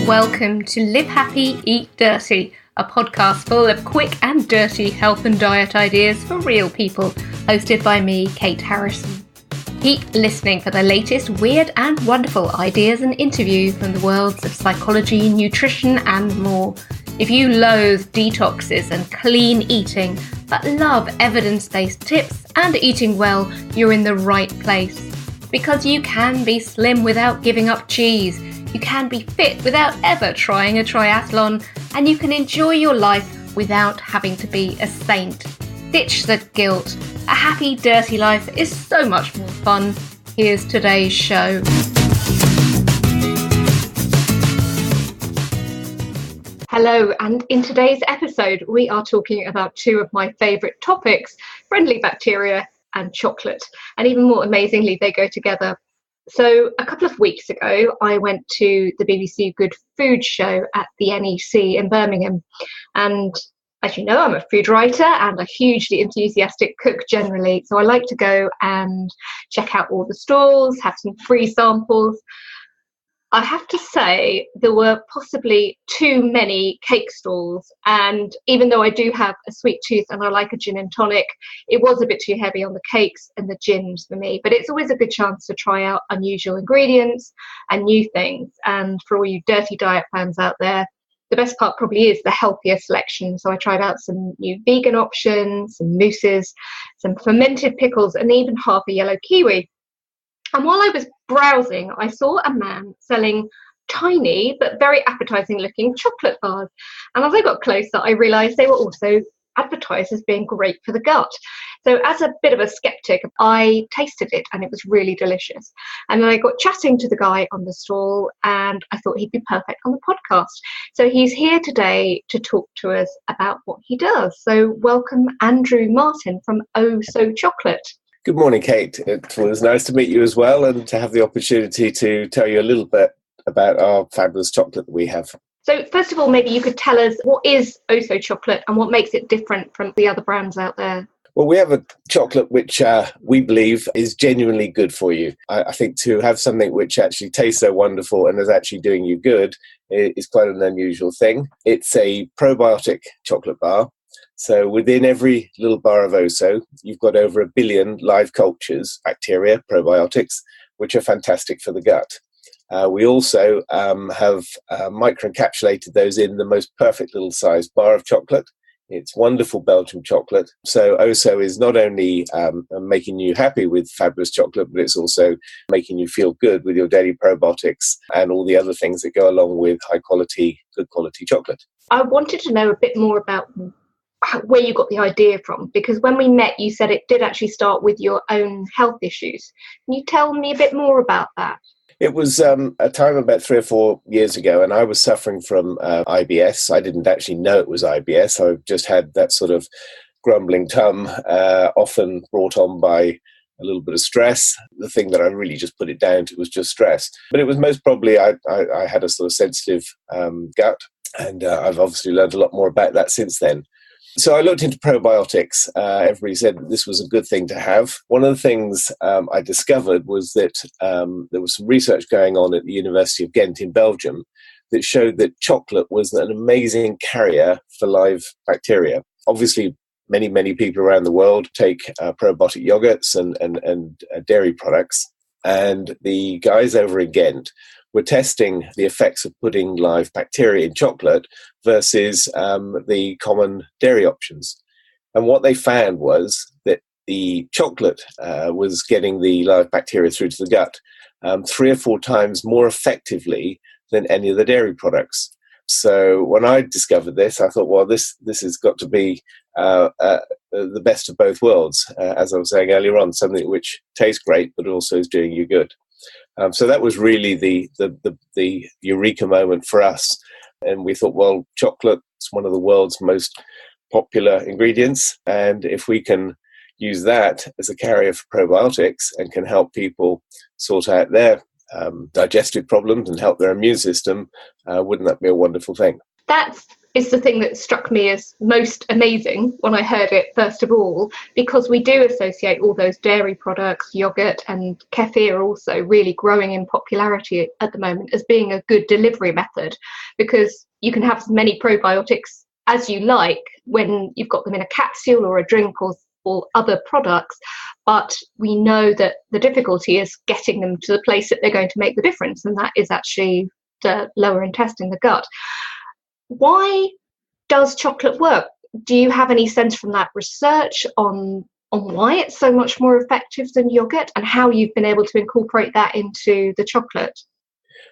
Welcome to Live Happy, Eat Dirty, a podcast full of quick and dirty health and diet ideas for real people, hosted by me, Kate Harrison. Keep listening for the latest weird and wonderful ideas and interviews from the worlds of psychology, nutrition and more. If you loathe detoxes and clean eating, but love evidence-based tips and eating well, you're in the right place. Because you can be slim without giving up cheese, you can be fit without ever trying a triathlon, and you can enjoy your life without having to be a saint. Ditch the guilt. A happy, dirty life is so much more fun. Here's today's show. Hello, and in today's episode, we are talking about two of my favourite topics, friendly bacteria and chocolate. And even more amazingly, they go together. So a couple of weeks ago, I went to the BBC Good Food show at the NEC in Birmingham. And as you know, I'm a food writer and a hugely enthusiastic cook generally. So I like to go and check out all the stalls, have some free samples. I have to say there were possibly too many cake stalls, and even though I do have a sweet tooth and I like a gin and tonic, it was a bit too heavy on the cakes and the gins for me. But it's always a good chance to try out unusual ingredients and new things. And for all you dirty diet fans out there, the best part probably is the healthier selection. So I tried out some new vegan options, some mousses, some fermented pickles, and even half a yellow kiwi. And while I was browsing, I saw a man selling tiny but very appetizing looking chocolate bars. And as I got closer, I realized they were also advertised as being great for the gut. So as a bit of a skeptic, I tasted it and it was really delicious. And then I got chatting to the guy on the stall and I thought he'd be perfect on the podcast. So he's here today to talk to us about what he does. So welcome Andrew Marten from Ohso Chocolate. Good morning, Kate. It was nice to meet you as well and to have the opportunity to tell you a little bit about our fabulous chocolate that we have. So first of all, maybe you could tell us what is Ohso Chocolate and what makes it different from the other brands out there? Well, we have a chocolate which we believe is genuinely good for you. I think to have something which actually tastes so wonderful and is actually doing you good is quite an unusual thing. It's a probiotic chocolate bar. So within every little bar of Ohso, you've got over 1 billion live cultures, bacteria, probiotics, which are fantastic for the gut. We also have microencapsulated those in the most perfect little size bar of chocolate. It's wonderful Belgian chocolate. So Ohso is not only making you happy with fabulous chocolate, but it's also making you feel good with your daily probiotics and all the other things that go along with high quality, good quality chocolate. I wanted to know a bit more about where you got the idea from, because when we met you said it did actually start with your own health issues. Can you tell me a bit more about that? It was a time about 3 or 4 years ago, and I was suffering from IBS. I didn't actually know it was IBS. I just had that sort of grumbling tum, often brought on by a little bit of stress. The thing that I really just put it down to was just stress. But it was most probably I had a sort of sensitive gut, and I've obviously learned a lot more about that since then. So I looked into probiotics. Everybody said that this was a good thing to have. One of the things I discovered was that there was some research going on at the University of Ghent in Belgium that showed that chocolate was an amazing carrier for live bacteria. Obviously, many people around the world take probiotic yogurts and dairy products. And the guys over in Ghent were testing the effects of putting live bacteria in chocolate versus the common dairy options. And what they found was that the chocolate was getting the live bacteria through to the gut 3 or 4 times more effectively than any of the dairy products. So when I discovered this, I thought, well, this has got to be the best of both worlds. As I was saying earlier on, something which tastes great, but also is doing you good. So that was really the eureka moment for us. And we thought, well, chocolate is one of the world's most popular ingredients. And if we can use that as a carrier for probiotics and can help people sort out their digestive problems and help their immune system, wouldn't that be a wonderful thing? That's is the thing that struck me as most amazing when I heard it first of all, because we do associate all those dairy products, yogurt and kefir also really growing in popularity at the moment as being a good delivery method, because you can have as many probiotics as you like when you've got them in a capsule or a drink or other products, but we know that the difficulty is getting them to the place that they're going to make the difference, and that is actually the lower intestine, the gut. Why does chocolate work? Do you have any sense from that research on why it's so much more effective than yogurt, and how you've been able to incorporate that into the chocolate?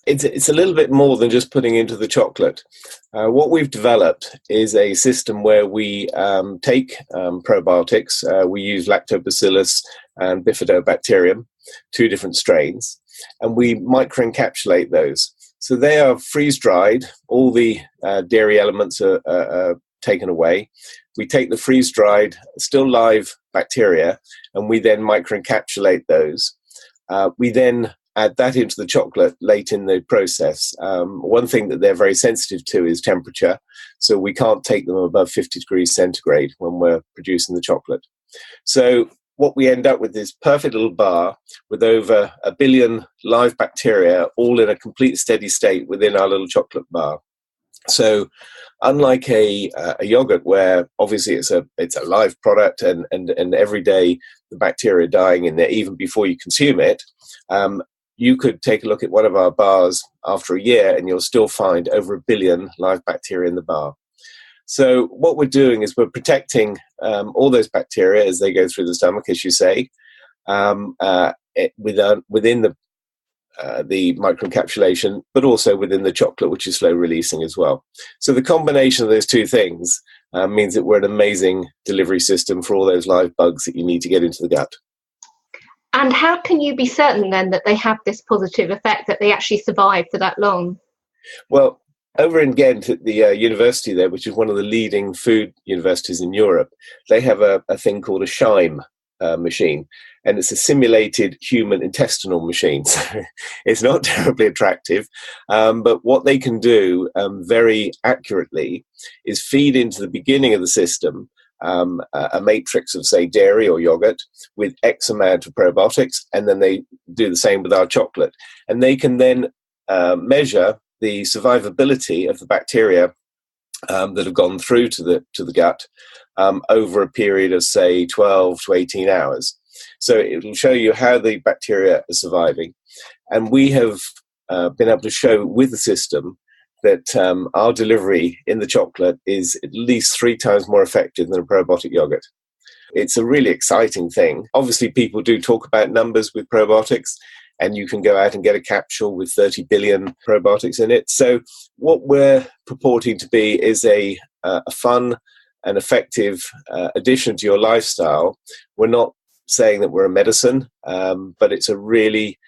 It's a little bit more than just putting into the chocolate. What we've developed is a system where we take probiotics. We use lactobacillus and bifidobacterium, 2 different strains, and we microencapsulate those. So they are freeze-dried. All the dairy elements are taken away. We take the freeze-dried, still live bacteria, and we then microencapsulate those. We then add that into the chocolate late in the process. One thing that they're very sensitive to is temperature, so we can't take them above 50 degrees centigrade when we're producing the chocolate. So what we end up with is perfect little bar with over 1 billion live bacteria all in a complete steady state within our little chocolate bar. So unlike a yogurt where obviously it's a live product and every day the bacteria are dying in there even before you consume it, you could take a look at one of our bars after a year and you'll still find over 1 billion live bacteria in the bar. So what we're doing is we're protecting all those bacteria as they go through the stomach, as you say, within the microencapsulation, but also within the chocolate, which is slow releasing as well. So the combination of those 2 things means that we're an amazing delivery system for all those live bugs that you need to get into the gut. And how can you be certain then that they have this positive effect, that they actually survive for that long? Well, over in Ghent at the university there, which is one of the leading food universities in Europe, they have a thing called a Scheim machine, and it's a simulated human intestinal machine. So it's not terribly attractive, but what they can do very accurately is feed into the beginning of the system a matrix of, say, dairy or yogurt with X amount of probiotics, and then they do the same with our chocolate. And they can then measure the survivability of the bacteria that have gone through to the gut over a period of, say, 12 to 18 hours. So it will show you how the bacteria are surviving. And we have been able to show with the system that our delivery in the chocolate is at least 3 times more effective than a probiotic yogurt. It's a really exciting thing. Obviously, people do talk about numbers with probiotics, and you can go out and get a capsule with 30 billion probiotics in it. So what we're purporting to be is a fun and effective addition to your lifestyle. We're not saying that we're a medicine, but it's a really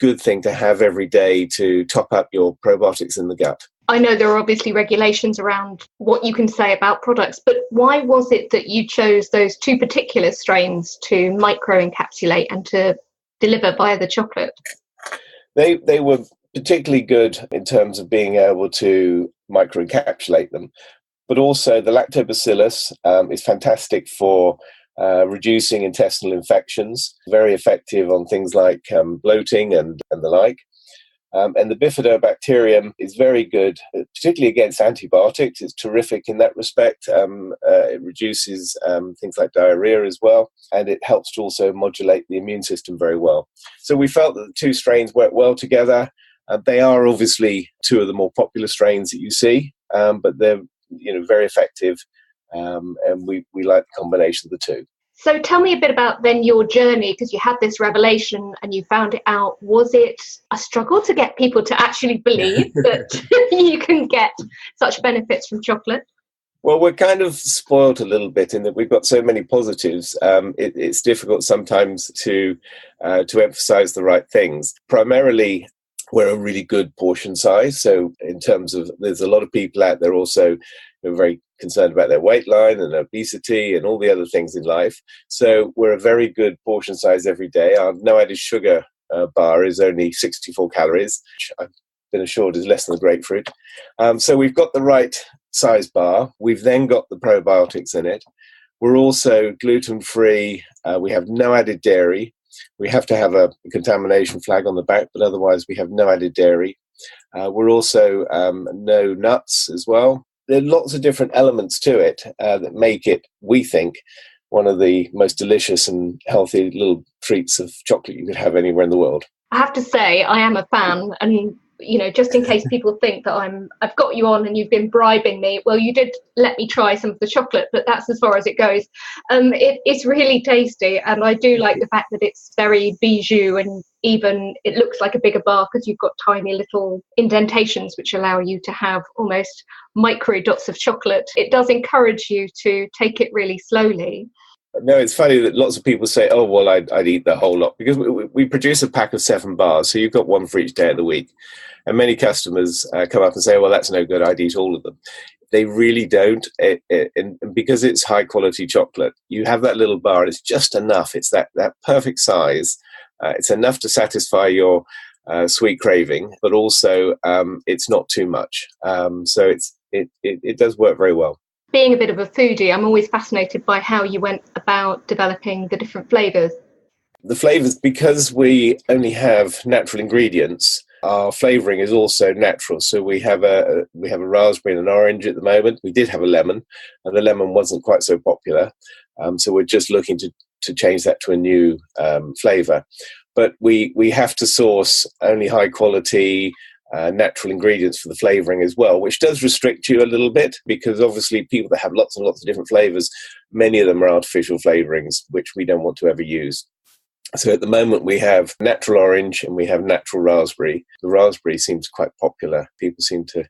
good thing to have every day to top up your probiotics in the gut. I know there are obviously regulations around what you can say about products, but why was it that you chose those 2 particular strains to microencapsulate and to deliver via the chocolate? They were particularly good in terms of being able to microencapsulate them, but also the lactobacillus is fantastic for reducing intestinal infections, very effective on things like bloating and the like. And the bifidobacterium is very good, particularly against antibiotics. It's terrific in that respect. It reduces things like diarrhea as well, and it helps to also modulate the immune system very well. So we felt that the 2 strains work well together. They are obviously 2 of the more popular strains that you see, but they're very effective, and we like the combination of the 2. So tell me a bit about then your journey, because you had this revelation and you found it out. Was it a struggle to get people to actually believe that you can get such benefits from chocolate? Well, we're kind of spoiled a little bit in that we've got so many positives. It's difficult sometimes to emphasize the right things. Primarily, we're a really good portion size. So in terms of, there's a lot of people out there also who are very concerned about their weight line and obesity and all the other things in life. So we're a very good portion size every day. Our no added sugar bar is only 64 calories, which I've been assured is less than the grapefruit. So we've got the right size bar. We've then got the probiotics in it. We're also gluten-free. We have no added dairy. We have to have a contamination flag on the back, but otherwise we have no added dairy. We're also no nuts as well. There are lots of different elements to it that make it, we think, one of the most delicious and healthy little treats of chocolate you could have anywhere in the world. I have to say, I am a fan, and just in case people think that I've got you on and you've been bribing me, well, you did let me try some of the chocolate, but that's as far as it goes. It's really tasty, and I do like the fact that it's very bijou, and even it looks like a bigger bar because you've got tiny little indentations which allow you to have almost micro dots of chocolate. It does encourage you to take it really slowly. No, it's funny that lots of people say, oh, well, I'd eat the whole lot, because we produce a pack of 7 bars, so you've got one for each day of the week. And many customers come up and say, well, that's no good, I'd eat all of them. They really don't. And because it's high quality chocolate, you have that little bar and it's just enough. It's that perfect size. It's enough to satisfy your sweet craving, but also it's not too much. So it does work very well. Being a bit of a foodie, I'm always fascinated by how you went about developing the different flavours. The flavours, because we only have natural ingredients, our flavouring is also natural. So we have a raspberry and an orange at the moment. We did have a lemon, and the lemon wasn't quite so popular. So we're just looking to change that to a new flavour. But we have to source only high quality natural ingredients for the flavouring as well, which does restrict you a little bit, because obviously people that have lots and lots of different flavours, many of them are artificial flavourings, which we don't want to ever use. So at the moment we have natural orange and we have natural raspberry. The raspberry seems quite popular. People seem to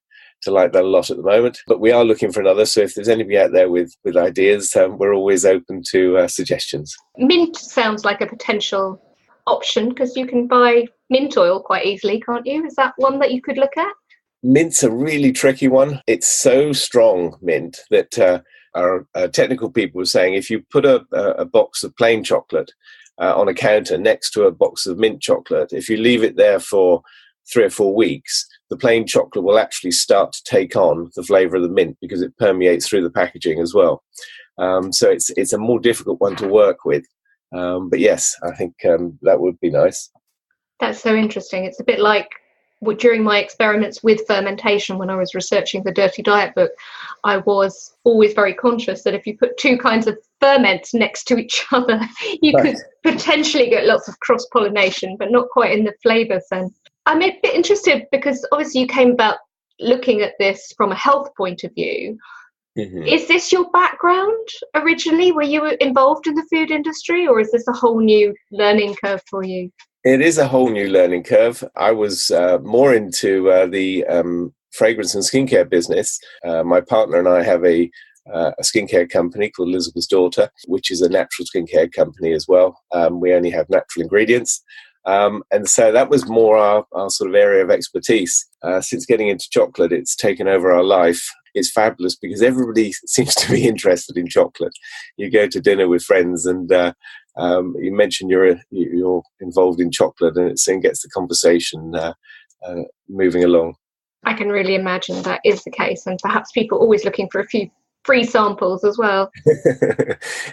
like that a lot at the moment, but we are looking for another. So if there's anybody out there with ideas, we're always open to suggestions. Mint sounds like a potential option, because you can buy mint oil quite easily, can't you? Is that one that you could look at? Mint's a really tricky one. It's so strong, mint, that our technical people were saying if you put a box of plain chocolate on a counter next to a box of mint chocolate, if you leave it there for 3 or 4 weeks, the plain chocolate will actually start to take on the flavour of the mint, because it permeates through the packaging as well. So it's a more difficult one to work with. But yes, I think that would be nice. That's so interesting. It's a bit like during my experiments with fermentation, when I was researching the Dirty Diet book, I was always very conscious that if you put 2 kinds of ferment next to each other, you could potentially get lots of cross-pollination, but not quite in the flavour sense. I'm a bit interested, because obviously you came about looking at this from a health point of view. Mm-hmm. Is this your background originally? Were you involved in the food industry, or is this a whole new learning curve for you? It is a whole new learning curve. I was more into the fragrance and skincare business. My partner and I have a skincare company called Elizabeth's Daughter, which is a natural skincare company as well. We only have natural ingredients. And so that was more our sort of area of expertise. Since getting into chocolate, it's taken over our life. It's fabulous because everybody seems to be interested in chocolate. You go to dinner with friends and you mention you're involved in chocolate, and it soon gets the conversation moving along. I can really imagine that is the case, and perhaps people are always looking for a few free samples as well.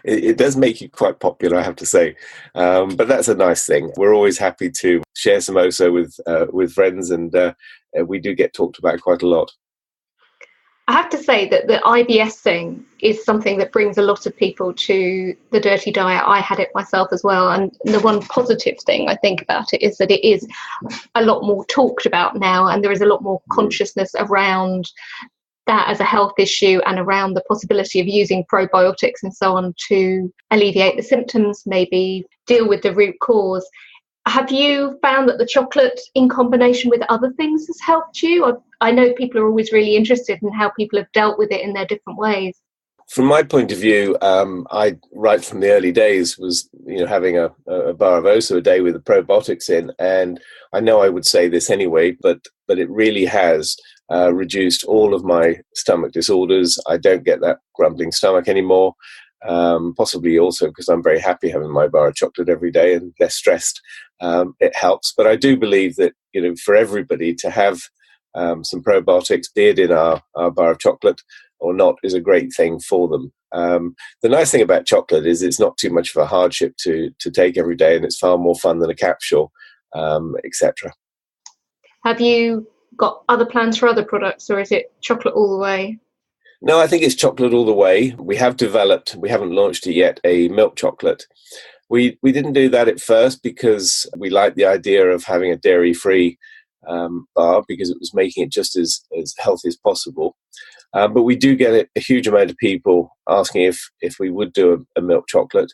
It does make it quite popular, I have to say, but that's a nice thing. We're always happy to share some Ohso with friends, and we do get talked about quite a lot. I have to say that the IBS thing is something that brings a lot of people to the Dirty Diet. I had it myself as well, and the one positive thing I think about it is that it is a lot more talked about now, and there is a lot more consciousness around that as a health issue, and around the possibility of using probiotics and so on to alleviate the symptoms, maybe deal with the root cause. Have you found that the chocolate in combination with other things has helped you? I know people are always really interested in how people have dealt with it in their different ways. From my point of view, I, right from the early days, was having a bar of Ohso a day with the probiotics in, and I know I would say this anyway, but it really has reduced all of my stomach disorders. I don't get that grumbling stomach anymore. Possibly also because I'm very happy having my bar of chocolate every day and less stressed. It helps, but I do believe that for everybody to have some probiotics did in our bar of chocolate or not is a great thing for them. The nice thing about chocolate is it's not too much of a hardship to take every day, and it's far more fun than a capsule, etc. Have you got other plans for other products, or is it chocolate all the way? No, I think it's chocolate all the way. We haven't launched it yet, a milk chocolate. We didn't do that at first because we liked the idea of having a dairy-free bar because it was making it just as healthy as possible. But we do get a huge amount of people asking if we would do a milk chocolate.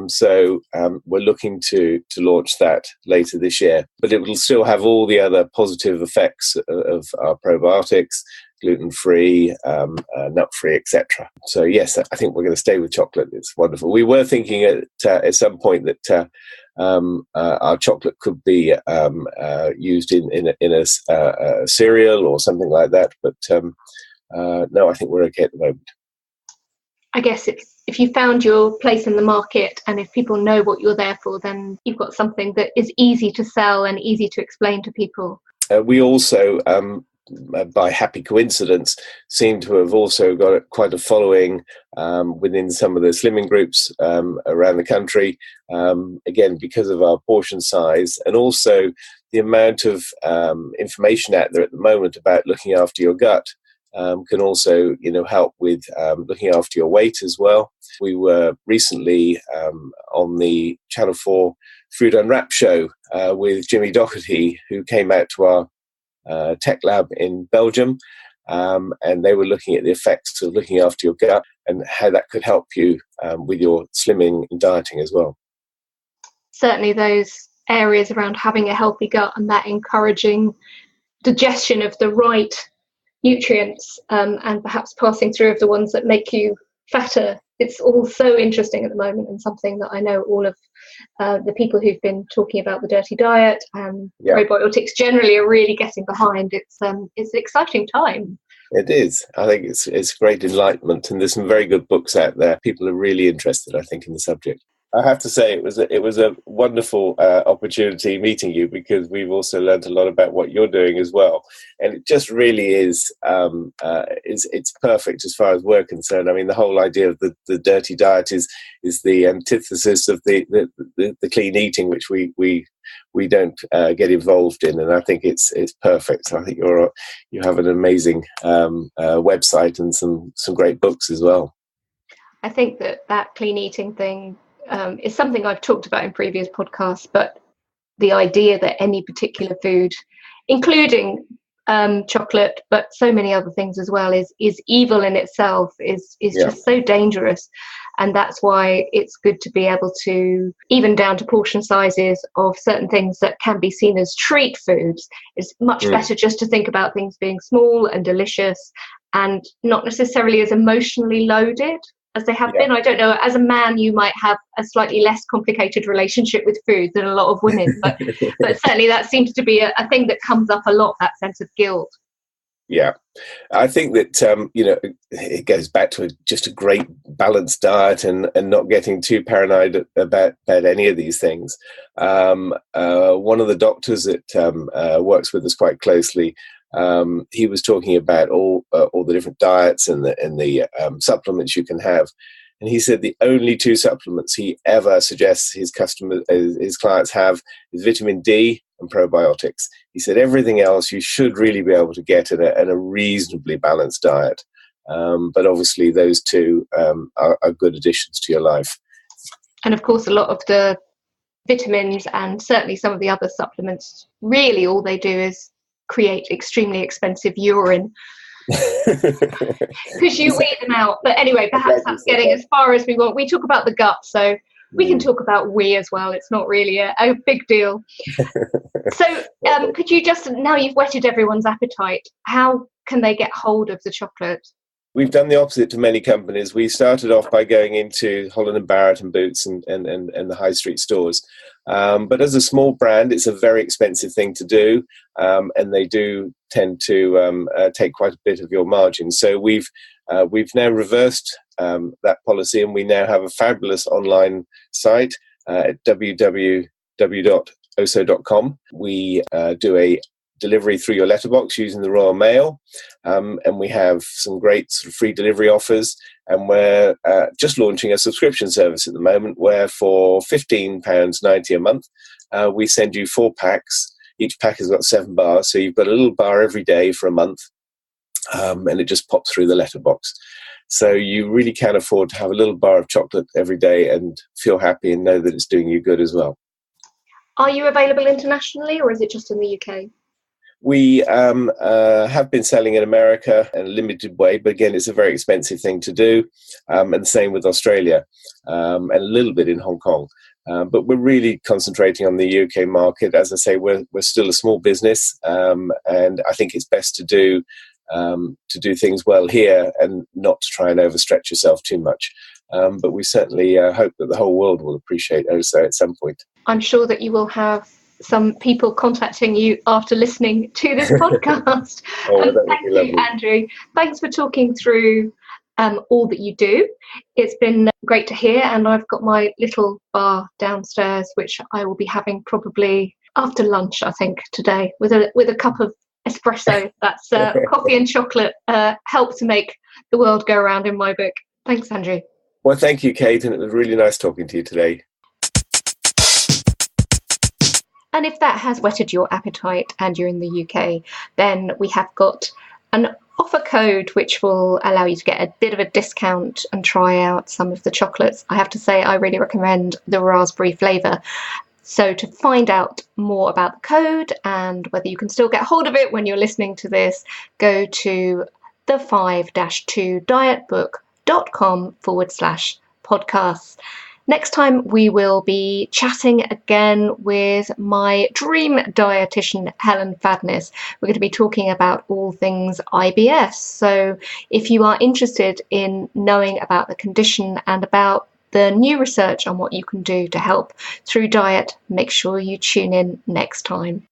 So we're looking to launch that later this year. But it will still have all the other positive effects of our probiotics, gluten-free, nut-free, etc. So yes, I think we're going to stay with chocolate. It's wonderful. We were thinking at some point that our chocolate could be used in a cereal or something like that. But no, I think we're okay at the moment. I guess it's if you found your place in the market and if people know what you're there for, then you've got something that is easy to sell and easy to explain to people. We also, by happy coincidence, seem to have also got quite a following within some of the slimming groups around the country, again, because of our portion size and also the amount of information out there at the moment about looking after your gut. Can also, help with looking after your weight as well. We were recently on the Channel 4 Food Unwrapped show with Jimmy Doherty, who came out to our tech lab in Belgium, and they were looking at the effects of looking after your gut and how that could help you with your slimming and dieting as well. Certainly those areas around having a healthy gut and that encouraging digestion of the right nutrients and perhaps passing through of the ones that make you fatter. It's all so interesting at the moment and something that I know all of the people who've been talking about the dirty diet and probiotics generally are really getting behind. It's an exciting time. It is. I think it's great enlightenment, and there's some very good books out there. People are really interested, I think, in the subject. I have to say it was a wonderful opportunity meeting you because we've also learned a lot about what you're doing as well, and it just really is it's perfect as far as we're concerned. I mean, the whole idea of the dirty diet is the antithesis of the clean eating, which we don't get involved in, and I think it's perfect. So I think you have an amazing website and some great books as well. I think that clean eating thing is something I've talked about in previous podcasts, but the idea that any particular food, including chocolate, but so many other things as well, is evil in itself, is just so dangerous. And that's why it's good to be able to, even down to portion sizes of certain things that can be seen as treat foods, it's much better just to think about things being small and delicious and not necessarily as emotionally loaded as they have been. I don't know, as a man you might have a slightly less complicated relationship with food than a lot of women, but certainly that seems to be a thing that comes up a lot, that sense of guilt. Yeah, I think that it goes back to just a great balanced diet and not getting too paranoid about any of these things. One of the doctors that works with us quite closely, he was talking about all the different diets and the supplements you can have, and he said the only two supplements he ever suggests his clients have is vitamin D and probiotics. He said everything else you should really be able to get in a reasonably balanced diet, but obviously those two are good additions to your life. And of course, a lot of the vitamins and certainly some of the other supplements, really all they do is create extremely expensive urine because you weed them out. But anyway, perhaps that's getting as far as we want. We talk about the gut, so we can talk about we as well. It's not really a big deal. So could you just, now you've whetted everyone's appetite, how can they get hold of the chocolate? We've done the opposite to many companies. We started off by going into Holland & Barrett and Boots and the high street stores. But as a small brand, it's a very expensive thing to do, and they do tend to take quite a bit of your margin. So we've now reversed that policy, and we now have a fabulous online site at www.ohso.com. We do a delivery through your letterbox using the Royal Mail. And we have some great sort of free delivery offers. And we're just launching a subscription service at the moment where for £15.90 a month, we send you 4 packs. Each pack has got 7 bars. So you've got a little bar every day for a month. And it just pops through the letterbox. So you really can afford to have a little bar of chocolate every day and feel happy and know that it's doing you good as well. Are you available internationally, or is it just in the UK? We have been selling in America in a limited way, but again, it's a very expensive thing to do. And the same with Australia and a little bit in Hong Kong. But we're really concentrating on the UK market. As I say, we're still a small business, and I think it's best to do things well here and not to try and overstretch yourself too much. But we certainly hope that the whole world will appreciate Ohso at some point. I'm sure that you will have some people contacting you after listening to this podcast. Thank you, Andrew. Thanks for talking through all that you do. It's been great to hear, and I've got my little bar downstairs, which I will be having probably after lunch, I think, today, with a cup of espresso. That's coffee and chocolate help to make the world go around in my book. Thanks, Andrew. Well, thank you, Kate, and it was really nice talking to you today. And if that has whetted your appetite and you're in the UK, then we have got an offer code which will allow you to get a bit of a discount and try out some of the chocolates. I have to say, I really recommend the raspberry flavour. So to find out more about the code and whether you can still get hold of it when you're listening to this, go to the5-2dietbook.com/podcasts. Next time, we will be chatting again with my dream dietitian, Helen Fadness. We're going to be talking about all things IBS. So if you are interested in knowing about the condition and about the new research on what you can do to help through diet, make sure you tune in next time.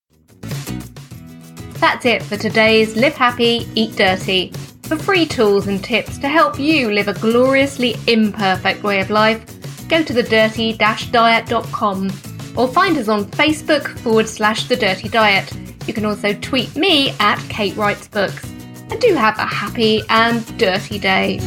That's it for today's Live Happy, Eat Dirty. For free tools and tips to help you live a gloriously imperfect way of life, go to thedirty-diet.com or find us on Facebook /The Dirty Diet. You can also tweet me at Kate Writes Books. And do have a happy and dirty day.